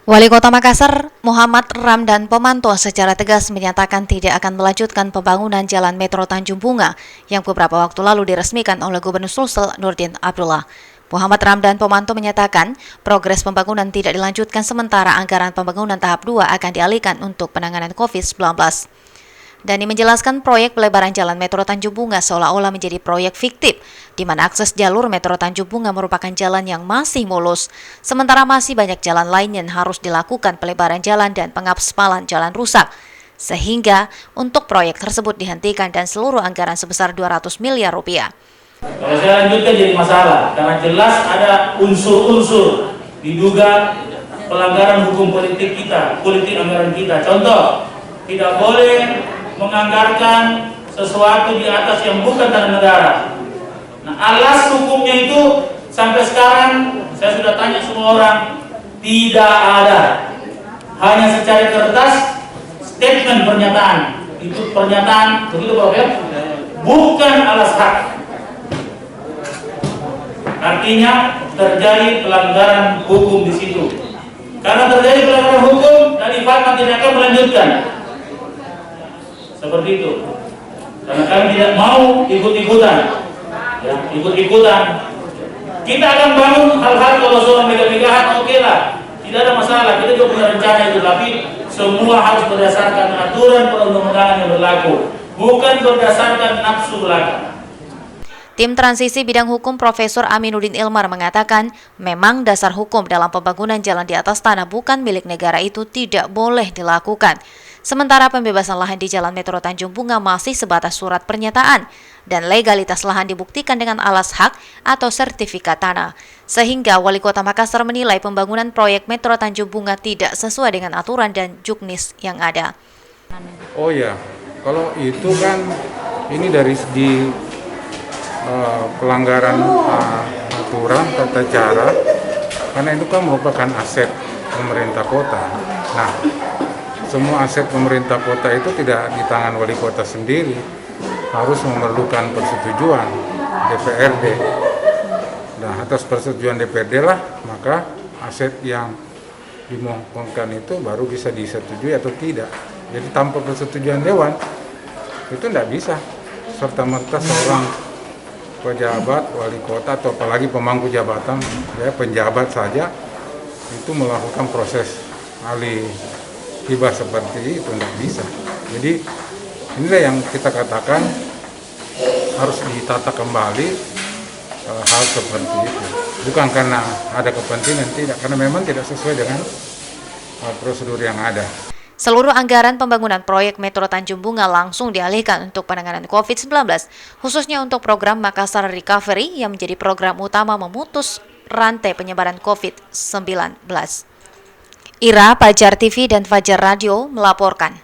Wali Kota Makassar, Muhammad Ramdan Pomanto secara tegas menyatakan tidak akan melanjutkan pembangunan Jalan Metro Tanjung Bunga yang beberapa waktu lalu diresmikan oleh Gubernur Sulsel Nurdin Abdullah. Muhammad Ramdan Pomanto menyatakan progres pembangunan tidak dilanjutkan sementara anggaran pembangunan tahap 2 akan dialihkan untuk penanganan COVID-19. Dani menjelaskan proyek pelebaran Jalan Metro Tanjung Bunga seolah-olah menjadi proyek fiktif, di mana akses jalur Metro Tanjung Bunga merupakan jalan yang masih mulus, sementara masih banyak jalan lain yang harus dilakukan pelebaran jalan dan pengaspalan jalan rusak. Sehingga untuk proyek tersebut dihentikan dan seluruh anggaran sebesar 200 miliar rupiah. Kalau saya lanjutkan jadi masalah, karena jelas ada unsur-unsur diduga pelanggaran hukum politik kita, politik anggaran kita. Contoh, tidak boleh menganggarkan sesuatu di atas yang bukan tanah negara. Nah, alas hukumnya itu sampai sekarang saya sudah tanya semua orang, tidak ada. Hanya secara kertas, statement pernyataan. Itu pernyataan, begitu Pak ya? Bukan alas hak. Artinya terjadi pelanggaran hukum di situ. Karena terjadi pelanggaran hukum, dari Fatma tidak akan melanjutkan. Seperti itu. Karena kami tidak mau ikut-ikutan. Ya, ikut-ikutan. Kita akan bangun hal-hal kalau soal megah-megahan, oke lah. Tidak ada masalah, kita juga punya rencana itu. Tapi semua harus berdasarkan aturan perundang-undangan yang berlaku. Bukan berdasarkan nafsu belaka. Tim Transisi Bidang Hukum Profesor Aminuddin Ilmar mengatakan, memang dasar hukum dalam pembangunan jalan di atas tanah bukan milik negara itu tidak boleh dilakukan. Sementara pembebasan lahan di Jalan Metro Tanjung Bunga masih sebatas surat pernyataan dan legalitas lahan dibuktikan dengan alas hak atau sertifikat tanah. Sehingga Wali Kota Makassar menilai pembangunan proyek Metro Tanjung Bunga tidak sesuai dengan aturan dan juknis yang ada. Oh ya, kalau itu kan ini dari segi pelanggaran aturan tata cara, karena itu kan merupakan aset pemerintah kota. Nah, semua aset pemerintah kota itu tidak di tangan wali kota sendiri, harus memerlukan persetujuan DPRD. Nah, atas persetujuan DPRD lah, maka aset yang dimohonkan itu baru bisa disetujui atau tidak. Jadi tanpa persetujuan dewan, itu tidak bisa serta-merta seorang pejabat, wali kota, atau apalagi pemangku jabatan, ya penjabat saja, itu melakukan proses alih hibah seperti itu tidak bisa. Jadi inilah yang kita katakan harus ditata kembali hal seperti itu. Bukan karena ada kepentingan, tidak, karena memang tidak sesuai dengan prosedur yang ada. Seluruh anggaran pembangunan proyek Metro Tanjung Bunga langsung dialihkan untuk penanganan COVID-19, khususnya untuk program Makassar Recovery yang menjadi program utama memutus rantai penyebaran COVID-19. Ira, Fajar TV dan Fajar Radio melaporkan.